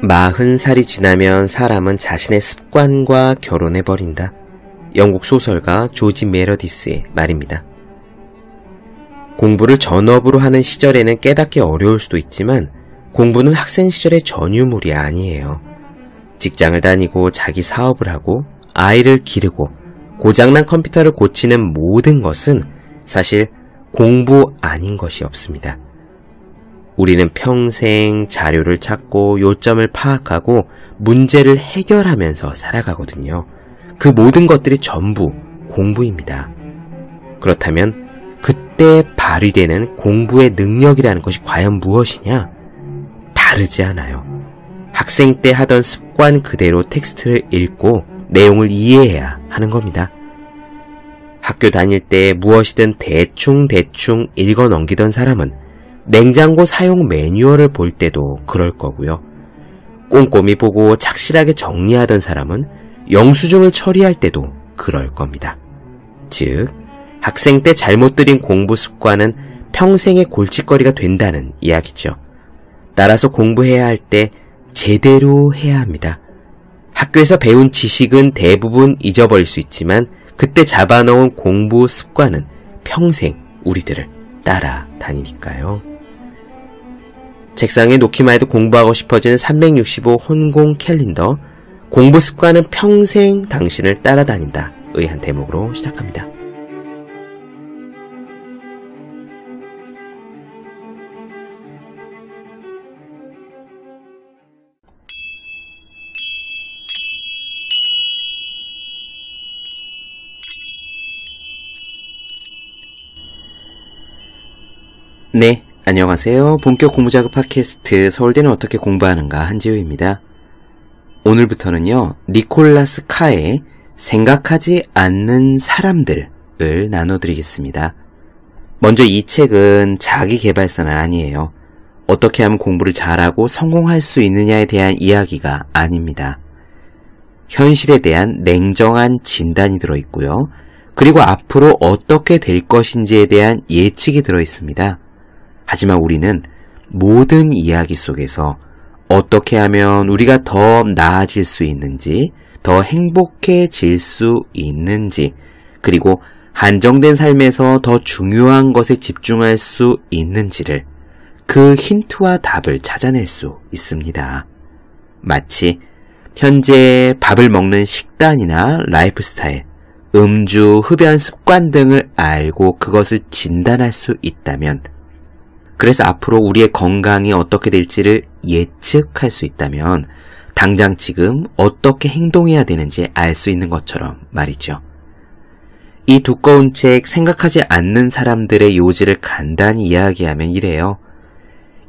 40살이 지나면 사람은 자신의 습관과 결혼해버린다. 영국 소설가 조지 메러디스의 말입니다. 공부를 전업으로 하는 시절에는 깨닫기 어려울 수도 있지만 공부는 학생 시절의 전유물이 아니에요. 직장을 다니고 자기 사업을 하고 아이를 기르고 고장난 컴퓨터를 고치는 모든 것은 사실 공부 아닌 것이 없습니다. 우리는 평생 자료를 찾고 요점을 파악하고 문제를 해결하면서 살아가거든요. 그 모든 것들이 전부 공부입니다. 그렇다면 그때 발휘되는 공부의 능력이라는 것이 과연 무엇이냐? 다르지 않아요. 학생 때 하던 습관 그대로 텍스트를 읽고 내용을 이해해야 하는 겁니다. 학교 다닐 때 무엇이든 대충 읽어 넘기던 사람은 냉장고 사용 매뉴얼을 볼 때도 그럴 거고요. 꼼꼼히 보고 착실하게 정리하던 사람은 영수증을 처리할 때도 그럴 겁니다. 즉, 학생 때 잘못 들인 공부 습관은 평생의 골칫거리가 된다는 이야기죠. 따라서 공부해야 할 때 제대로 해야 합니다. 학교에서 배운 지식은 대부분 잊어버릴 수 있지만 그때 잡아놓은 공부 습관은 평생 우리들을 따라다니니까요. 책상에 놓기만 해도 공부하고 싶어지는 365 혼공 캘린더, 공부 습관은 평생 당신을 따라다닌다 의 한 대목으로 시작합니다. 네, 안녕하세요. 본격 공부자극 팟캐스트 서울대는 어떻게 공부하는가 한지우입니다. 오늘부터는요, 니콜라스 카의 생각하지 않는 사람들을 나눠드리겠습니다. 먼저 이 책은 자기계발서는 아니에요. 어떻게 하면 공부를 잘하고 성공할 수 있느냐에 대한 이야기가 아닙니다. 현실에 대한 냉정한 진단이 들어있고요. 그리고 앞으로 어떻게 될 것인지에 대한 예측이 들어있습니다. 하지만 우리는 모든 이야기 속에서 어떻게 하면 우리가 더 나아질 수 있는지, 더 행복해질 수 있는지, 그리고 한정된 삶에서 더 중요한 것에 집중할 수 있는지를 그 힌트와 답을 찾아낼 수 있습니다. 마치 현재 밥을 먹는 식단이나 라이프 스타일, 음주, 흡연 습관 등을 알고 그것을 진단할 수 있다면, 그래서 앞으로 우리의 건강이 어떻게 될지를 예측할 수 있다면 당장 지금 어떻게 행동해야 되는지 알 수 있는 것처럼 말이죠. 이 두꺼운 책 생각하지 않는 사람들의 요지를 간단히 이야기하면 이래요.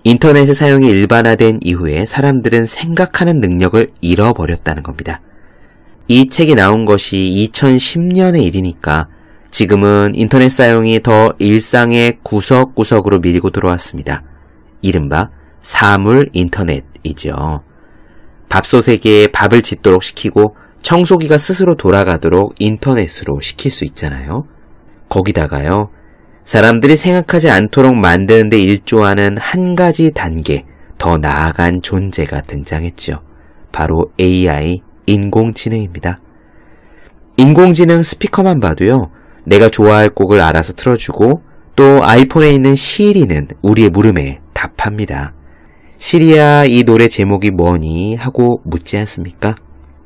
인터넷의 사용이 일반화된 이후에 사람들은 생각하는 능력을 잃어버렸다는 겁니다. 이 책이 나온 것이 2010년의 일이니까 지금은 인터넷 사용이 더 일상의 구석구석으로 밀고 들어왔습니다. 이른바 사물 인터넷이죠. 밥솥에게 밥을 짓도록 시키고 청소기가 스스로 돌아가도록 인터넷으로 시킬 수 있잖아요. 거기다가요, 사람들이 생각하지 않도록 만드는 데 일조하는 한 가지 단계 더 나아간 존재가 등장했죠. 바로 AI, 인공지능입니다. 인공지능 스피커만 봐도요, 내가 좋아할 곡을 알아서 틀어주고 또 아이폰에 있는 시리는 우리의 물음에 답합니다. 시리야, 이 노래 제목이 뭐니? 하고 묻지 않습니까?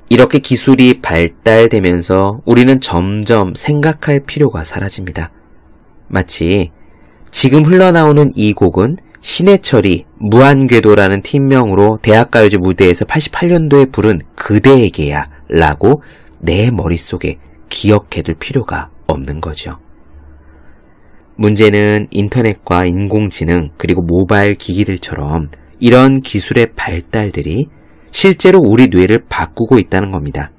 이렇게 기술이 발달되면서 우리는 점점 생각할 필요가 사라집니다. 마치 지금 흘러나오는 이 곡은 신해철이 무한궤도라는 팀명으로 대학가요제 무대에서 88년도에 부른 그대에게야 라고 내 머릿속에 기억해둘 필요가 없는 거죠. 문제는 인터넷과 인공지능 그리고 모바일 기기들처럼 이런 기술의 발달들이 실제로 우리 뇌를 바꾸고 있다는 겁니다.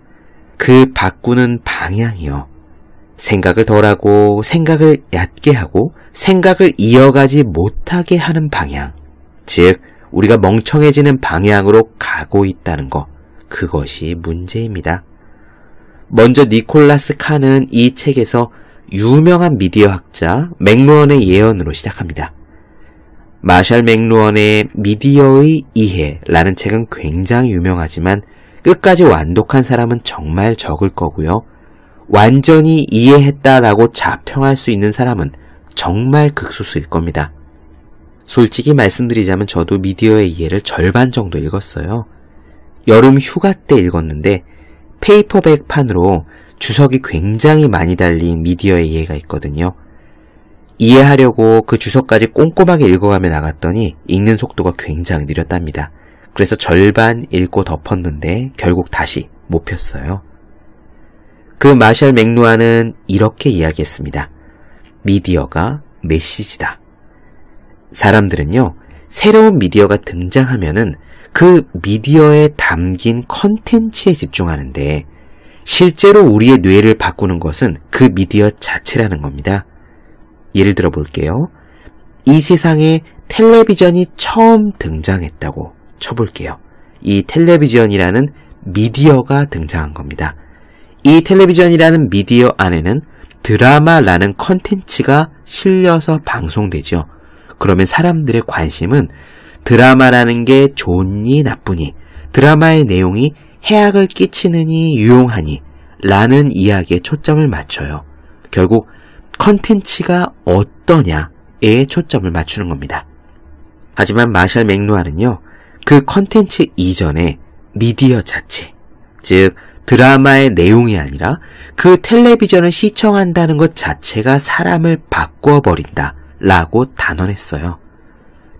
그 바꾸는 방향이요. 생각을 덜하고 생각을 얕게 하고 생각을 이어가지 못하게 하는 방향. 즉, 우리가 멍청해지는 방향으로 가고 있다는 것. 그것이 문제입니다. 먼저 니콜라스 칸은 이 책에서 유명한 미디어 학자 맥루언의 예언으로 시작합니다. 마샬 맥루언의 미디어의 이해라는 책은 굉장히 유명하지만 끝까지 완독한 사람은 정말 적을 거고요. 완전히 이해했다라고 자평할 수 있는 사람은 정말 극소수일 겁니다. 솔직히 말씀드리자면 저도 미디어의 이해를 절반 정도 읽었어요. 여름 휴가 때 읽었는데 페이퍼백판으로 주석이 굉장히 많이 달린 미디어의 이해가 있거든요. 이해하려고 그 주석까지 꼼꼼하게 읽어가며 나갔더니 읽는 속도가 굉장히 느렸답니다. 그래서 절반 읽고 덮었는데 결국 다시 못 폈어요. 그 마샬 맥루안은 이렇게 이야기했습니다. 미디어가 메시지다. 사람들은요, 새로운 미디어가 등장하면은 그 미디어에 담긴 컨텐츠에 집중하는데 실제로 우리의 뇌를 바꾸는 것은 그 미디어 자체라는 겁니다. 예를 들어 볼게요. 이 세상에 텔레비전이 처음 등장했다고 쳐볼게요. 이 텔레비전이라는 미디어가 등장한 겁니다. 이 텔레비전이라는 미디어 안에는 드라마라는 컨텐츠가 실려서 방송되죠. 그러면 사람들의 관심은 드라마라는 게 좋니 나쁘니, 드라마의 내용이 해악을 끼치느니 유용하니 라는 이야기에 초점을 맞춰요. 결국 컨텐츠가 어떠냐에 초점을 맞추는 겁니다. 하지만 마샬 맥루안은요, 그 컨텐츠 이전에 미디어 자체, 즉 드라마의 내용이 아니라 그 텔레비전을 시청한다는 것 자체가 사람을 바꿔버린다 라고 단언했어요.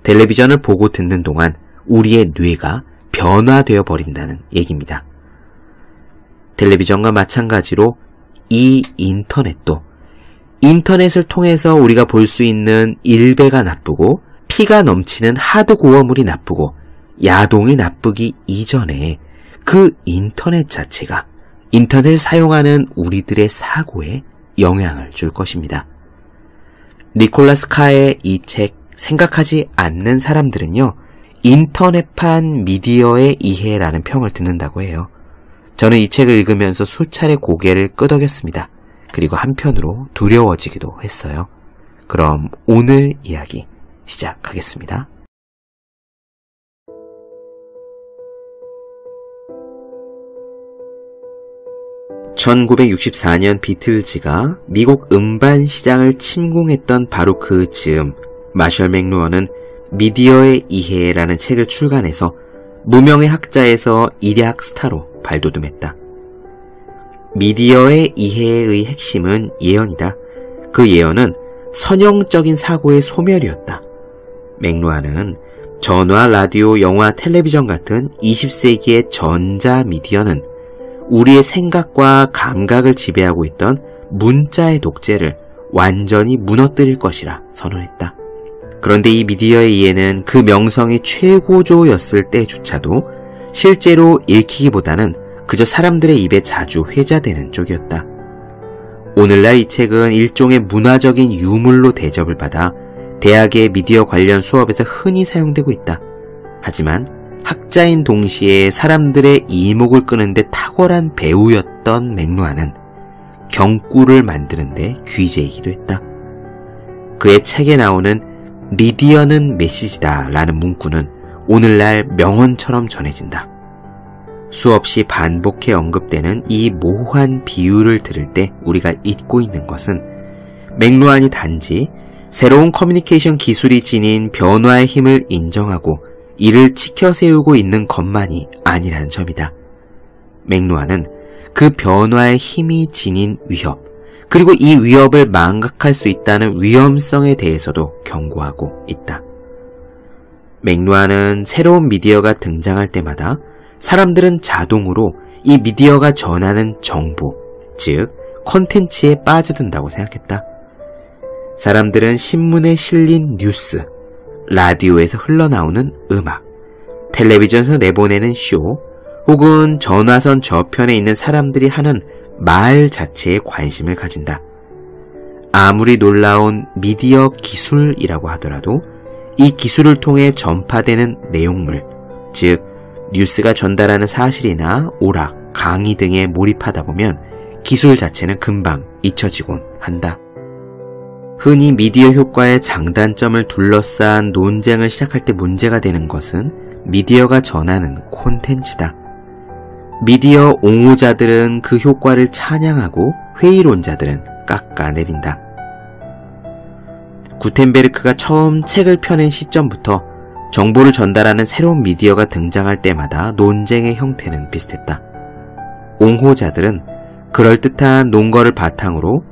텔레비전을 보고 듣는 동안 우리의 뇌가 변화되어 버린다는 얘기입니다. 텔레비전과 마찬가지로 이 인터넷도 인터넷을 통해서 우리가 볼 수 있는 일배가 나쁘고 피가 넘치는 하드코어물이 나쁘고 야동이 나쁘기 이전에 그 인터넷 자체가 인터넷을 사용하는 우리들의 사고에 영향을 줄 것입니다. 니콜라스 카의 이 책 생각하지 않는 사람들은요, 인터넷판 미디어의 이해라는 평을 듣는다고 해요. 저는 이 책을 읽으면서 수차례 고개를 끄덕였습니다. 그리고 한편으로 두려워지기도 했어요. 그럼 오늘 이야기 시작하겠습니다. 1964년 비틀즈가 미국 음반 시장을 침공했던 바로 그 즈음 마셜 맥루언은 미디어의 이해라는 책을 출간해서 무명의 학자에서 일약 스타로 발돋움했다. 미디어의 이해의 핵심은 예언이다. 그 예언은 선형적인 사고의 소멸이었다. 맥루안은 전화, 라디오, 영화, 텔레비전 같은 20세기의 전자 미디어는 우리의 생각과 감각을 지배하고 있던 문자의 독재를 완전히 무너뜨릴 것이라 선언했다. 그런데 이 미디어의 이해는 그 명성이 최고조였을 때조차도 실제로 읽히기보다는 그저 사람들의 입에 자주 회자되는 쪽이었다. 오늘날 이 책은 일종의 문화적인 유물로 대접을 받아 대학의 미디어 관련 수업에서 흔히 사용되고 있다. 하지만 학자인 동시에 사람들의 이목을 끄는데 탁월한 배우였던 맥루안은 경구를 만드는데 귀재이기도 했다. 그의 책에 나오는 미디어는 메시지다 라는 문구는 오늘날 명언처럼 전해진다. 수없이 반복해 언급되는 이 모호한 비유를 들을 때 우리가 잊고 있는 것은 맥루안이 단지 새로운 커뮤니케이션 기술이 지닌 변화의 힘을 인정하고 이를 치켜세우고 있는 것만이 아니라는 점이다. 맥루안은 그 변화의 힘이 지닌 위협, 그리고 이 위협을 망각할 수 있다는 위험성에 대해서도 경고하고 있다. 맥루안은 새로운 미디어가 등장할 때마다 사람들은 자동으로 이 미디어가 전하는 정보, 즉 콘텐츠에 빠져든다고 생각했다. 사람들은 신문에 실린 뉴스, 라디오에서 흘러나오는 음악, 텔레비전에서 내보내는 쇼, 혹은 전화선 저편에 있는 사람들이 하는 말 자체에 관심을 가진다. 아무리 놀라운 미디어 기술이라고 하더라도 이 기술을 통해 전파되는 내용물, 즉 뉴스가 전달하는 사실이나 오락, 강의 등에 몰입하다 보면 기술 자체는 금방 잊혀지곤 한다. 흔히 미디어 효과의 장단점을 둘러싼 논쟁을 시작할 때 문제가 되는 것은 미디어가 전하는 콘텐츠다. 미디어 옹호자들은 그 효과를 찬양하고 회의론자들은 깎아내린다. 구텐베르크가 처음 책을 펴낸 시점부터 정보를 전달하는 새로운 미디어가 등장할 때마다 논쟁의 형태는 비슷했다. 옹호자들은 그럴듯한 논거를 바탕으로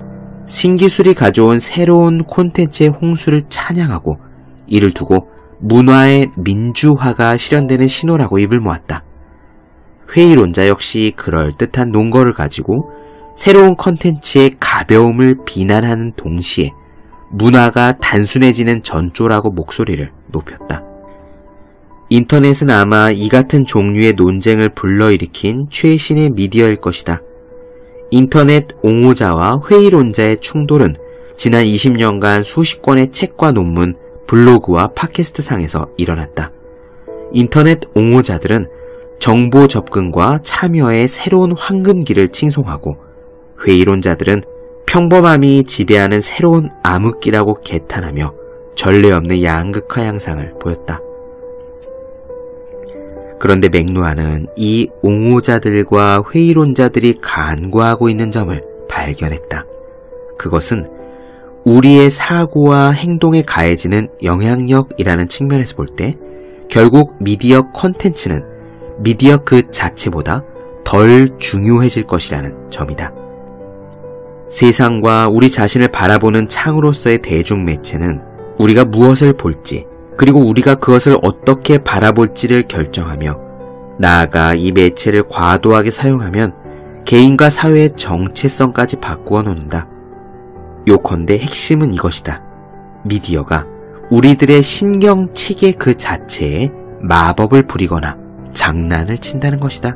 신기술이 가져온 새로운 콘텐츠의 홍수를 찬양하고 이를 두고 문화의 민주화가 실현되는 신호라고 입을 모았다. 회의론자 역시 그럴듯한 논거를 가지고 새로운 콘텐츠의 가벼움을 비난하는 동시에 문화가 단순해지는 전조라고 목소리를 높였다. 인터넷은 아마 이 같은 종류의 논쟁을 불러일으킨 최신의 미디어일 것이다. 인터넷 옹호자와 회의론자의 충돌은 지난 20년간 수십 권의 책과 논문, 블로그와 팟캐스트 상에서 일어났다. 인터넷 옹호자들은 정보 접근과 참여의 새로운 황금기를 칭송하고 회의론자들은 평범함이 지배하는 새로운 암흑기라고 개탄하며 전례 없는 양극화 양상을 보였다. 그런데 맥루아는 이 옹호자들과 회의론자들이 간과하고 있는 점을 발견했다. 그것은 우리의 사고와 행동에 가해지는 영향력이라는 측면에서 볼 때 결국 미디어 콘텐츠는 미디어 그 자체보다 덜 중요해질 것이라는 점이다. 세상과 우리 자신을 바라보는 창으로서의 대중매체는 우리가 무엇을 볼지 그리고 우리가 그것을 어떻게 바라볼지를 결정하며 나아가 이 매체를 과도하게 사용하면 개인과 사회의 정체성까지 바꾸어 놓는다. 요컨대 핵심은 이것이다. 미디어가 우리들의 신경체계 그 자체에 마법을 부리거나 장난을 친다는 것이다.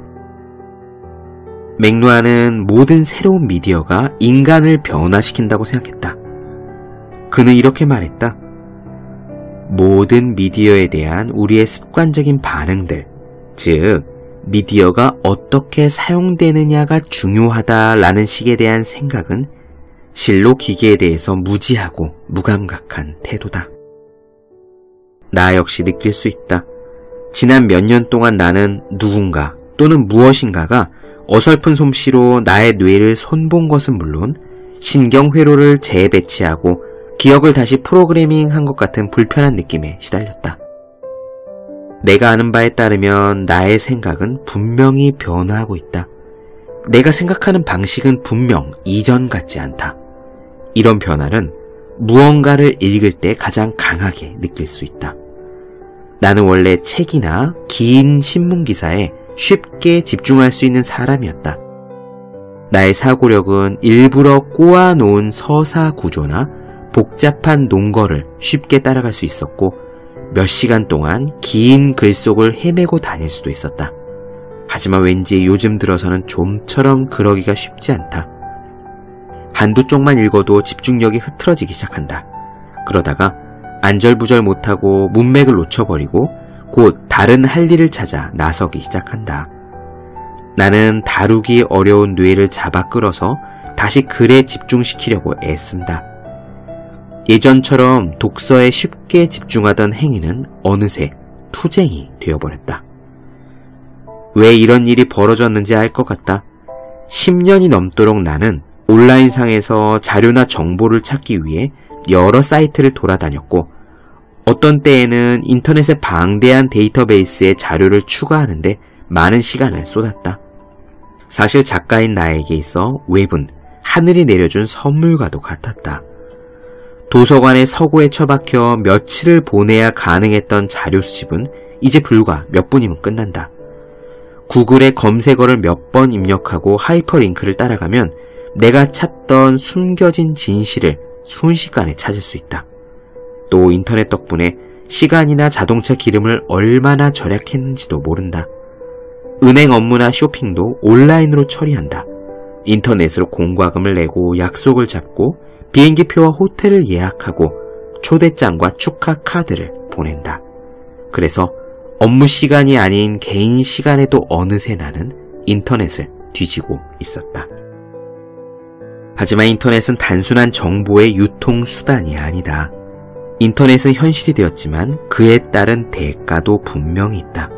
맥루아는 모든 새로운 미디어가 인간을 변화시킨다고 생각했다. 그는 이렇게 말했다. 모든 미디어에 대한 우리의 습관적인 반응들, 즉 미디어가 어떻게 사용되느냐가 중요하다라는 식에 대한 생각은 실로 기계에 대해서 무지하고 무감각한 태도다. 나 역시 느낄 수 있다. 지난 몇 년 동안 나는 누군가 또는 무엇인가가 어설픈 솜씨로 나의 뇌를 손본 것은 물론 신경회로를 재배치하고 기억을 다시 프로그래밍한 것 같은 불편한 느낌에 시달렸다. 내가 아는 바에 따르면 나의 생각은 분명히 변화하고 있다. 내가 생각하는 방식은 분명 이전 같지 않다. 이런 변화는 무언가를 읽을 때 가장 강하게 느낄 수 있다. 나는 원래 책이나 긴 신문기사에 쉽게 집중할 수 있는 사람이었다. 나의 사고력은 일부러 꼬아놓은 서사 구조나 복잡한 논거를 쉽게 따라갈 수 있었고 몇 시간 동안 긴 글 속을 헤매고 다닐 수도 있었다. 하지만 왠지 요즘 들어서는 좀처럼 그러기가 쉽지 않다. 한두 쪽만 읽어도 집중력이 흐트러지기 시작한다. 그러다가 안절부절 못하고 문맥을 놓쳐버리고 곧 다른 할 일을 찾아 나서기 시작한다. 나는 다루기 어려운 뇌를 잡아 끌어서 다시 글에 집중시키려고 애쓴다. 예전처럼 독서에 쉽게 집중하던 행위는 어느새 투쟁이 되어버렸다. 왜 이런 일이 벌어졌는지 알 것 같다. 10년이 넘도록 나는 온라인상에서 자료나 정보를 찾기 위해 여러 사이트를 돌아다녔고 어떤 때에는 인터넷의 방대한 데이터베이스에 자료를 추가하는데 많은 시간을 쏟았다. 사실 작가인 나에게 있어 웹은 하늘이 내려준 선물과도 같았다. 도서관의 서고에 처박혀 며칠을 보내야 가능했던 자료 수집은 이제 불과 몇 분이면 끝난다. 구글에 검색어를 몇 번 입력하고 하이퍼링크를 따라가면 내가 찾던 숨겨진 진실을 순식간에 찾을 수 있다. 또 인터넷 덕분에 시간이나 자동차 기름을 얼마나 절약했는지도 모른다. 은행 업무나 쇼핑도 온라인으로 처리한다. 인터넷으로 공과금을 내고 약속을 잡고 비행기표와 호텔을 예약하고 초대장과 축하 카드를 보낸다. 그래서 업무 시간이 아닌 개인 시간에도 어느새 나는 인터넷을 뒤지고 있었다. 하지만 인터넷은 단순한 정보의 유통수단이 아니다. 인터넷은 현실이 되었지만 그에 따른 대가도 분명히 있다.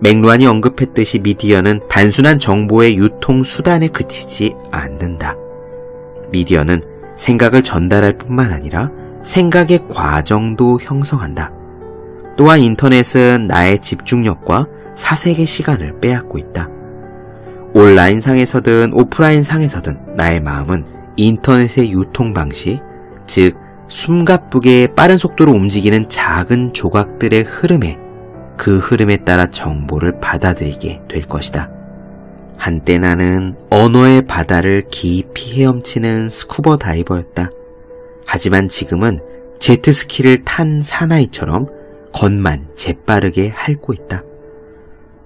맥루안이 언급했듯이 미디어는 단순한 정보의 유통수단에 그치지 않는다. 미디어는 생각을 전달할 뿐만 아니라 생각의 과정도 형성한다. 또한 인터넷은 나의 집중력과 사색의 시간을 빼앗고 있다. 온라인상에서든 오프라인상에서든 나의 마음은 인터넷의 유통 방식, 즉 숨가쁘게 빠른 속도로 움직이는 작은 조각들의 흐름에 그 흐름에 따라 정보를 받아들이게 될 것이다. 한때 나는 언어의 바다를 깊이 헤엄치는 스쿠버 다이버였다. 하지만 지금은 제트스키를 탄 사나이처럼 겉만 재빠르게 핥고 있다.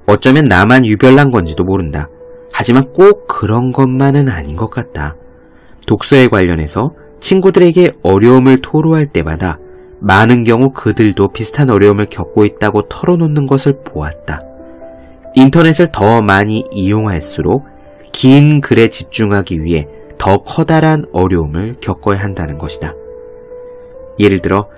어쩌면 나만 유별난 건지도 모른다. 하지만 꼭 그런 것만은 아닌 것 같다. 독서에 관련해서 친구들에게 어려움을 토로할 때마다 많은 경우 그들도 비슷한 어려움을 겪고 있다고 털어놓는 것을 보았다. 인터넷을 더 많이 이용할수록 긴 글에 집중하기 위해 더 커다란 어려움을 겪어야 한다는 것이다. 예를 들어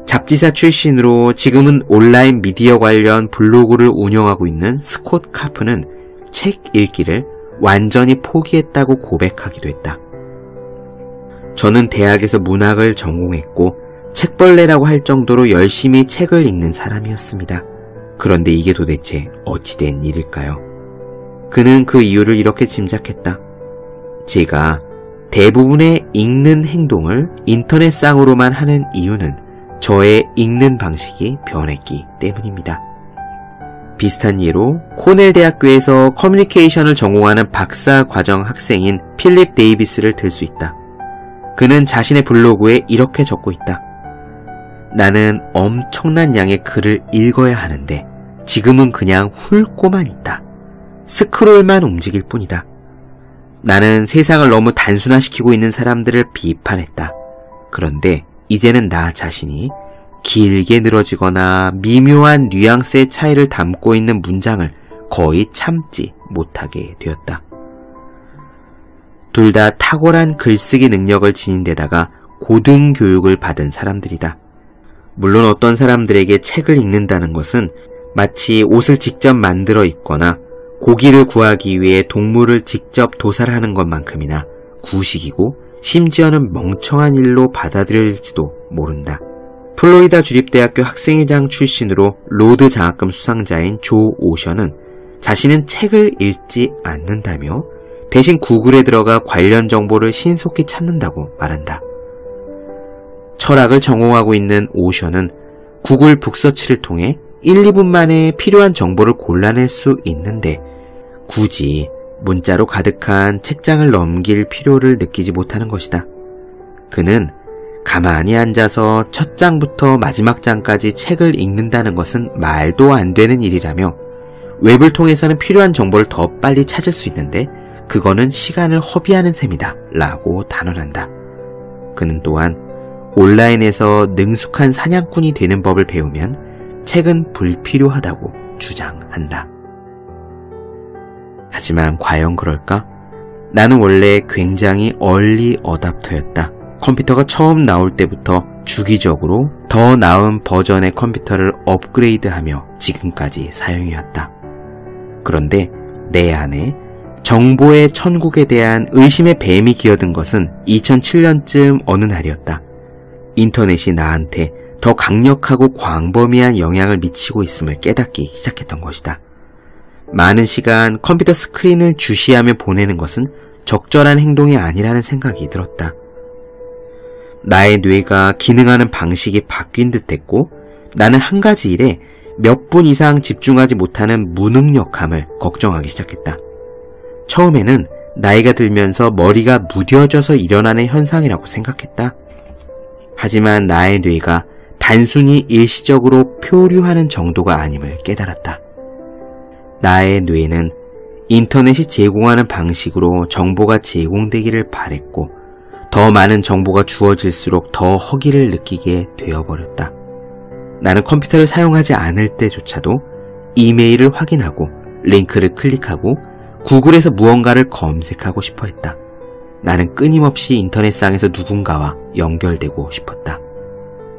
잡지사 출신으로 지금은 온라인 미디어 관련 블로그를 운영하고 있는 스콧 카프는 책 읽기를 완전히 포기했다고 고백하기도 했다. 저는 대학에서 문학을 전공했고 책벌레라고 할 정도로 열심히 책을 읽는 사람이었습니다. 그런데 이게 도대체 어찌된 일일까요? 그는 그 이유를 이렇게 짐작했다. 제가 대부분의 읽는 행동을 인터넷상으로만 하는 이유는 저의 읽는 방식이 변했기 때문입니다. 비슷한 예로 코넬 대학교에서 커뮤니케이션을 전공하는 박사 과정 학생인 필립 데이비스를 들 수 있다. 그는 자신의 블로그에 이렇게 적고 있다. 나는 엄청난 양의 글을 읽어야 하는데 지금은 그냥 훑고만 있다. 스크롤만 움직일 뿐이다. 나는 세상을 너무 단순화시키고 있는 사람들을 비판했다. 그런데 이제는 나 자신이 길게 늘어지거나 미묘한 뉘앙스의 차이를 담고 있는 문장을 거의 참지 못하게 되었다. 둘 다 탁월한 글쓰기 능력을 지닌 데다가 고등교육을 받은 사람들이다. 물론 어떤 사람들에게 책을 읽는다는 것은 마치 옷을 직접 만들어 입거나 고기를 구하기 위해 동물을 직접 도살하는 것만큼이나 구식이고 심지어는 멍청한 일로 받아들여질지도 모른다. 플로리다 주립대학교 학생회장 출신으로 로드 장학금 수상자인 조 오션은 자신은 책을 읽지 않는다며 대신 구글에 들어가 관련 정보를 신속히 찾는다고 말한다. 철학을 전공하고 있는 오션은 구글 북서치를 통해 1, 2분 만에 필요한 정보를 골라낼 수 있는데 굳이 문자로 가득한 책장을 넘길 필요를 느끼지 못하는 것이다. 그는 가만히 앉아서 첫 장부터 마지막 장까지 책을 읽는다는 것은 말도 안 되는 일이라며 웹을 통해서는 필요한 정보를 더 빨리 찾을 수 있는데 그거는 시간을 허비하는 셈이다 라고 단언한다. 그는 또한 온라인에서 능숙한 사냥꾼이 되는 법을 배우면 책은 불필요하다고 주장한다. 하지만 과연 그럴까? 나는 원래 굉장히 얼리 어답터였다. 컴퓨터가 처음 나올 때부터 주기적으로 더 나은 버전의 컴퓨터를 업그레이드하며 지금까지 사용해왔다. 그런데 내 안에 정보의 천국에 대한 의심의 뱀이 기어든 것은 2007년쯤 어느 날이었다. 인터넷이 나한테 더 강력하고 광범위한 영향을 미치고 있음을 깨닫기 시작했던 것이다. 많은 시간 컴퓨터 스크린을 주시하며 보내는 것은 적절한 행동이 아니라는 생각이 들었다. 나의 뇌가 기능하는 방식이 바뀐 듯했고 나는 한 가지 일에 몇 분 이상 집중하지 못하는 무능력함을 걱정하기 시작했다. 처음에는 나이가 들면서 머리가 무뎌져서 일어나는 현상이라고 생각했다. 하지만 나의 뇌가 단순히 일시적으로 표류하는 정도가 아님을 깨달았다. 나의 뇌는 인터넷이 제공하는 방식으로 정보가 제공되기를 바랬고 더 많은 정보가 주어질수록 더 허기를 느끼게 되어버렸다. 나는 컴퓨터를 사용하지 않을 때조차도 이메일을 확인하고 링크를 클릭하고 구글에서 무언가를 검색하고 싶어 했다. 나는 끊임없이 인터넷상에서 누군가와 연결되고 싶었다.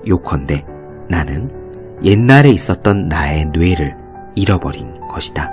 요컨대 나는 옛날에 있었던 나의 뇌를 잃어버린 것이다.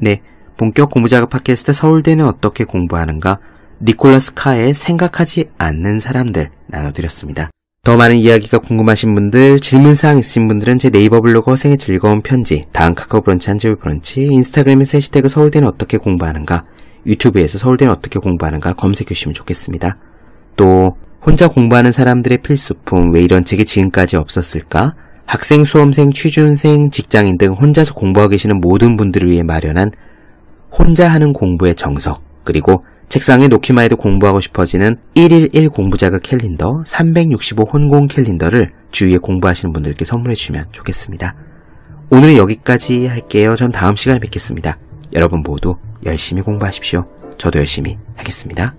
네, 본격 공부작업 팟캐스트 서울대는 어떻게 공부하는가 니콜라스 카의 생각하지 않는 사람들 나눠드렸습니다. 더 많은 이야기가 궁금하신 분들, 질문사항 있으신 분들은 제 네이버 블로그 허생의 즐거운 편지, 다음 카카오 브런치 한지울 브런치, 인스타그램에서 해시태그 서울대는 어떻게 공부하는가, 유튜브에서 서울대는 어떻게 공부하는가 검색해 주시면 좋겠습니다. 또 혼자 공부하는 사람들의 필수품, 왜 이런 책이 지금까지 없었을까? 학생, 수험생, 취준생, 직장인 등 혼자서 공부하고 계시는 모든 분들을 위해 마련한 혼자 하는 공부의 정석, 그리고 책상에 놓기만 해도 공부하고 싶어지는 111 공부자극 캘린더, 365 혼공 캘린더를 주위에 공부하시는 분들께 선물해 주시면 좋겠습니다. 오늘은 여기까지 할게요. 전 다음 시간에 뵙겠습니다. 여러분 모두 열심히 공부하십시오. 저도 열심히 하겠습니다.